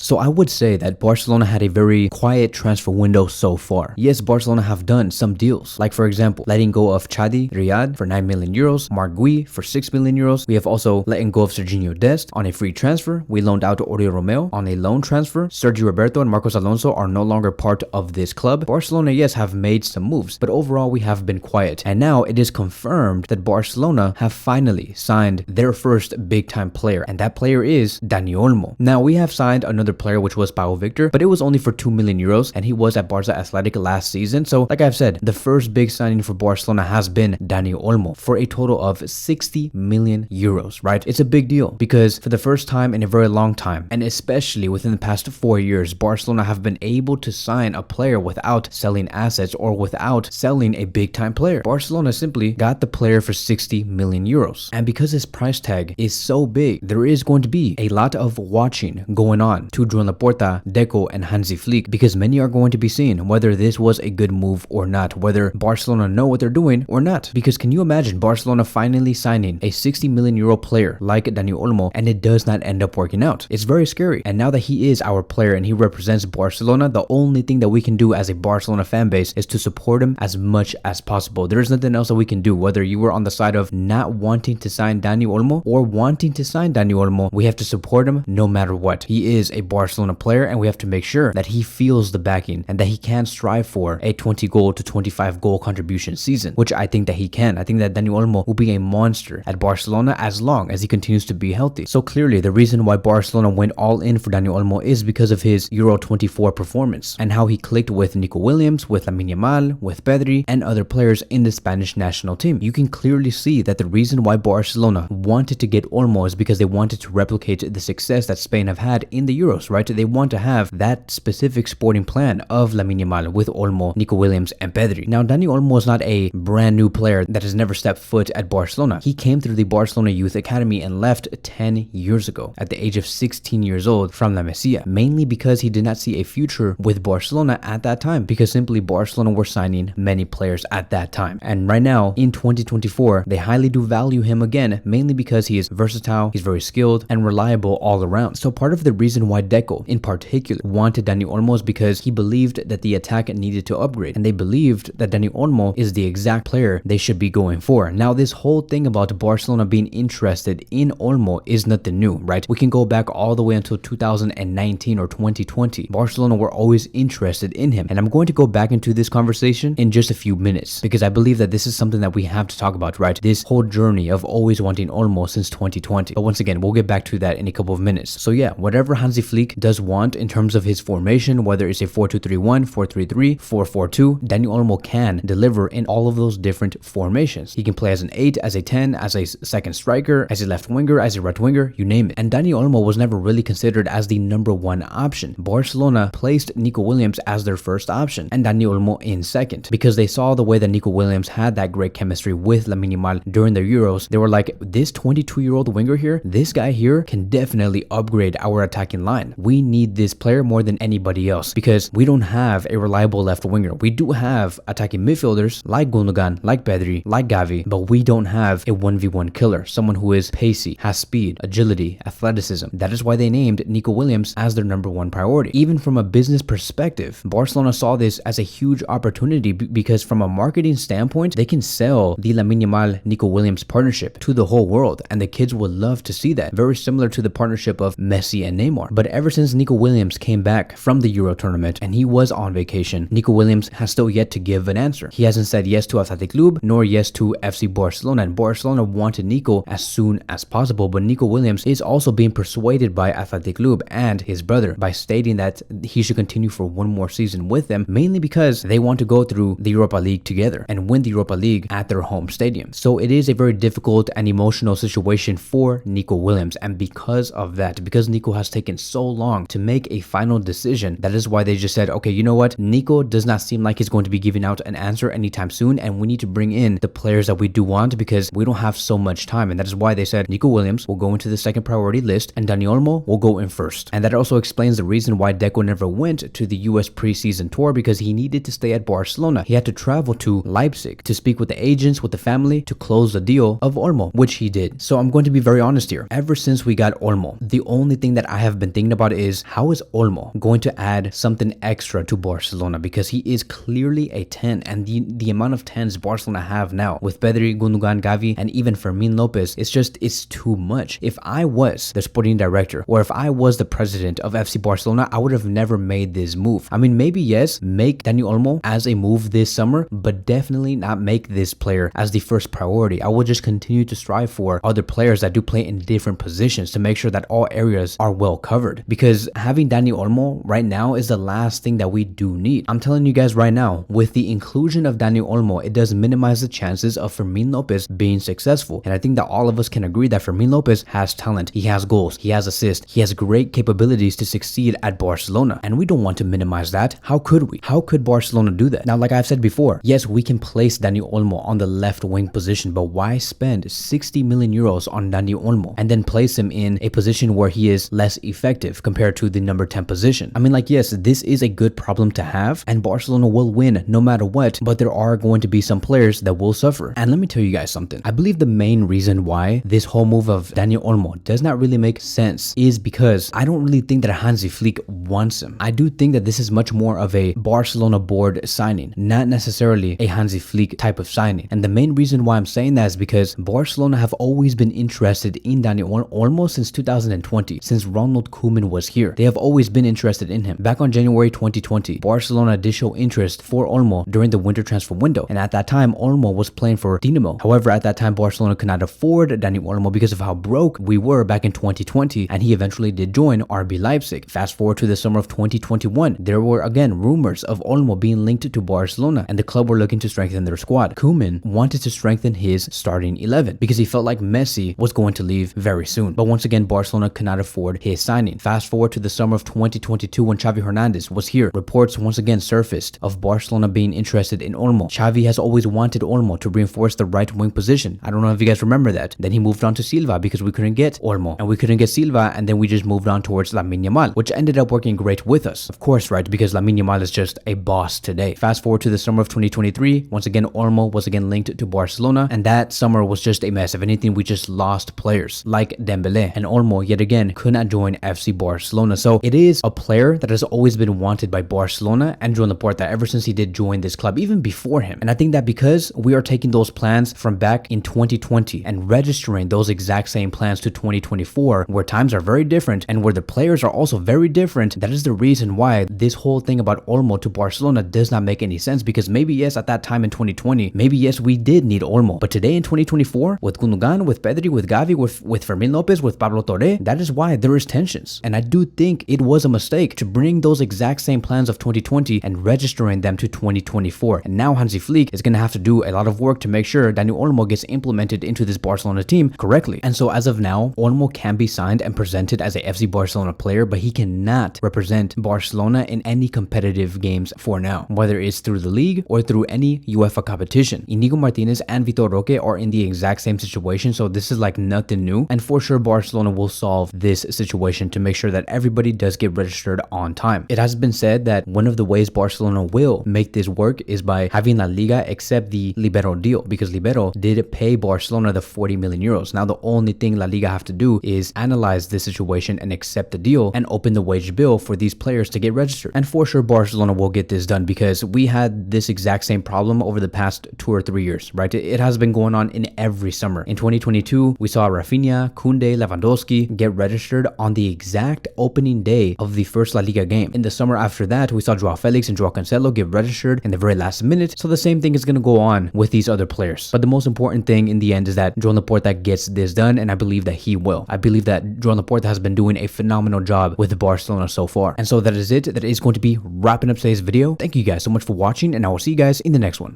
So I would say that Barcelona had a very quiet transfer window so far. Yes, Barcelona have done some deals, like for example, letting go of Chadi Riyad for 9 million euros, Marc Gui for 6 million euros. We have also letting go of Serginho Dest on a free transfer. We loaned out Oriol Romeo on a loan transfer. Sergio Roberto and Marcos Alonso are no longer part of this club. Barcelona, yes, have made some moves, but overall we have been quiet. And now it is confirmed that Barcelona have finally signed their first big-time player, and that player is Dani Olmo. Now we have signed another player, which was Pau Victor, but it was only for 2 million euros, and he was at Barca Athletic last season. So like I've said, the first big signing for Barcelona has been Dani Olmo for a total of 60 million euros, right? It's a big deal because for the first time in a very long time, and especially within the past 4 years, Barcelona have been able to sign a player without selling assets or without selling a big-time player. Barcelona simply got the player for 60 million euros. And because his price tag is so big, there is going to be a lot of watching going on to Joan Laporta, Deco, and Hansi Flick, because many are going to be seeing whether this was a good move or not, whether Barcelona know what they're doing or not. Because can you imagine Barcelona finally signing a 60 million euro player like Dani Olmo and it does not end up working out? It's very scary. And now that he is our player and he represents Barcelona, the only thing that we can do as a Barcelona fan base is to support him as much as possible. There's nothing else that we can do. Whether you were on the side of not wanting to sign Dani Olmo or wanting to sign Dani Olmo, we have to support him no matter what. He is a Barcelona player and we have to make sure that he feels the backing and that he can strive for a 20 goal to 25 goal contribution season, which I think that he can. I think that Dani Olmo will be a monster at Barcelona as long as he continues to be healthy. So clearly the reason why Barcelona went all in for Dani Olmo is because of his Euro 24 performance and how he clicked with Nico Williams, with Lamine Yamal, with Pedri, and other players in the Spanish national team. You can clearly see that the reason why Barcelona wanted to get Olmo is because they wanted to replicate the success that Spain have had in the Euros, right? They want to have that specific sporting plan of Lamine Yamal with Olmo, Nico Williams, and Pedri. Now, Dani Olmo is not a brand new player that has never stepped foot at Barcelona. He came through the Barcelona Youth Academy and left 10 years ago at the age of 16 years old from La Masia, mainly because he did not see a future with Barcelona at that time, because simply Barcelona were signing many players at that time. And right now in 2024, they highly do value him again, mainly because he is versatile, he's very skilled and reliable all around. So part of the reason why Deco in particular wanted Dani Olmo is because he believed that the attack needed to upgrade, and they believed that Dani Olmo is the exact player they should be going for. Now this whole thing about Barcelona being interested in Olmo is nothing new, right? We can go back all the way until 2019 or 2020. Barcelona were always interested in him, and I'm going to go back into this conversation in just a few minutes because I believe that this is something that we have to talk about, right? This whole journey of always wanting Olmo since 2020. But once again, we'll get back to that in a couple of minutes. So yeah, whatever Hansi Flick does want in terms of his formation, whether it's a 4-2-3-1, 4-3-3, 4-4-2, Dani Olmo can deliver in all of those different formations. He can play as an 8, as a 10, as a second striker, as a left winger, as a right winger, you name it. And Dani Olmo was never really considered as the number one option. Barcelona placed Nico Williams as their first option and Dani Olmo in second because they saw the way that Nico Williams had that great chemistry with Lamine Yamal during the Euros. They were like, this 22-year-old winger here, this guy here can definitely upgrade our attacking line. We need this player more than anybody else because we don't have a reliable left winger. We do have attacking midfielders like Gundogan, like Pedri, like Gavi, but we don't have a 1v1 killer, someone who is pacey, has speed, agility, athleticism. That is why they named Nico Williams as their number one priority. Even from a business perspective, Barcelona saw this as a huge opportunity because from a marketing standpoint, they can sell the Lamine Yamal Nico Williams partnership to the whole world, and the kids would love to see that. Very similar to the partnership of Messi and Neymar. But ever since Nico Williams came back from the Euro tournament and he was on vacation, Nico Williams has still yet to give an answer. He hasn't said yes to Athletic Club nor yes to FC Barcelona, and Barcelona wanted Nico as soon as possible, but Nico Williams is also being persuaded by Athletic Club and his brother by stating that he should continue for one more season with them, mainly because they want to go through the Europa League together and win the Europa League at their home stadium. So it is a very difficult and emotional situation for Nico Williams, and because of that, because Nico has taken so long to make a final decision, that is why they just said, okay, you know what, Nico does not seem like he's going to be giving out an answer anytime soon, and we need to bring in the players that we do want because we don't have so much time. And that is why they said Nico Williams will go into the second priority list and Dani Olmo will go in first. And that also explains the reason why Deco never went to the US preseason tour, because he needed to stay at Barcelona. He had to travel to Leipzig to speak with the agents, with the family, to close the deal of Olmo, which he did. So I'm going to be very honest here. Ever since we got Olmo, the only thing that I have been thinking about is, how is Olmo going to add something extra to Barcelona? Because he is clearly a 10, and the amount of 10s Barcelona have now with Pedri, Gundogan, Gavi, and even Fermin Lopez, it's too much. If I was the sporting director, or if I was the president of FC Barcelona, I would have never made this move. I mean, maybe yes, make Dani Olmo as a move this summer, but definitely not make this player as the first priority. I will just continue to strive for other players that do play in different positions to make sure that all areas are well covered, because having Dani Olmo right now is the last thing that we do need. I'm telling you guys right now, with the inclusion of Dani Olmo, it does minimize the chances of Fermin Lopez being successful. And I think that all of us can agree that Fermin Lopez has talent, he has goals, he has assists, he has great capabilities to succeed at Barcelona, and we don't want to minimize that. How could we? How could Barcelona do that? Now, like I've said before, yes, we can place Dani Olmo on the left wing position, but why spend 60 million euros on Dani Olmo and then place him in a position where he is less effective compared to the number 10 position? I mean, like, yes, this is a good problem to have, and Barcelona will win no matter what, but there are going to be some players that will suffer. And let me tell you guys something. I believe the main reason why this whole move of Dani Olmo does not really make sense is because I don't really think that Hansi Flick wants him. I do think that this is much more of a Barcelona board signing, not necessarily a Hansi Flick type of signing. And the main reason why I'm saying that is because Barcelona have always been interested in Dani Olmo since 2020, since Ronald Koeman was here. They have always been interested in him. Back on January 2020, Barcelona did show interest for Olmo during the winter transfer window, and at that time Olmo was playing for Dinamo. However, at that time Barcelona could not afford Dani Olmo because of how broke we were back in 2020, and he eventually did join RB Leipzig. Fast forward to the summer of 2021, there were again rumors of Olmo being linked to Barcelona, and the club were looking to strengthen their squad. Koeman wanted to strengthen his starting 11 because he felt like Messi was going to leave very soon. But once again, Barcelona could not afford his signing. Fast forward to the summer of 2022 when Xavi Hernandez was here. Reports once again surfaced of Barcelona being interested in Olmo. Xavi has always wanted Olmo to reinforce the right wing position. I don't know if you guys remember that. Then he moved on to Silva because we couldn't get Olmo, and we couldn't get Silva, and then we just moved on towards Lamine Yamal, which ended up working great with us. Of course, right? Because Lamine Yamal is just a boss today. Fast forward to the summer of 2023. Once again, Olmo was again linked to Barcelona, and that summer was just a mess. If anything, we just lost players like Dembele, and Olmo yet again could not join FC Barcelona. So it is a player that has always been wanted by Barcelona and Joan Laporta ever since he did join this club, even before him. And I think that because we are taking those plans from back in 2020 and registering those exact same plans to 2024, where times are very different and where the players are also very different, that is the reason why this whole thing about Olmo to Barcelona does not make any sense. Because maybe yes, at that time in 2020, maybe yes, we did need Olmo, but today in 2024, with Gundogan, with Pedri, with Gavi, with Fermin Lopez, with Pablo Torre, that is why there is tensions. And I do think it was a mistake to bring those exact same plans of 2020 and registering them to 2024. And now Hansi Flick is going to have to do a lot of work to make sure Dani Olmo gets implemented into this Barcelona team correctly. And so as of now, Olmo can be signed and presented as a FC Barcelona player, but he cannot represent Barcelona in any competitive games for now, whether it's through the league or through any UEFA competition. Inigo Martinez and Vitor Roque are in the exact same situation, so this is like nothing new. And for sure, Barcelona will solve this situation to make sure that everybody does get registered on time. It has been said that one of the ways Barcelona will make this work is by having La Liga accept the Libero deal, because Libero did pay Barcelona the 40 million euros. Now the only thing La Liga have to do is analyze the situation and accept the deal and open the wage bill for these players to get registered. And for sure, Barcelona will get this done, because we had this exact same problem over the past 2 or 3 years, right? It has been going on in every summer. In 2022, we saw Rafinha, Koundé, Lewandowski get registered on the exact opening day of the first La Liga game. In the summer after that, we saw Joao Felix and Joao Cancelo get registered in the very last minute. So the same thing is going to go on with these other players. But the most important thing in the end is that Joan Laporta gets this done, and I believe that he will. I believe that Joan Laporta has been doing a phenomenal job with Barcelona so far. And so that is it. That is going to be wrapping up today's video. Thank you guys so much for watching, and I will see you guys in the next one.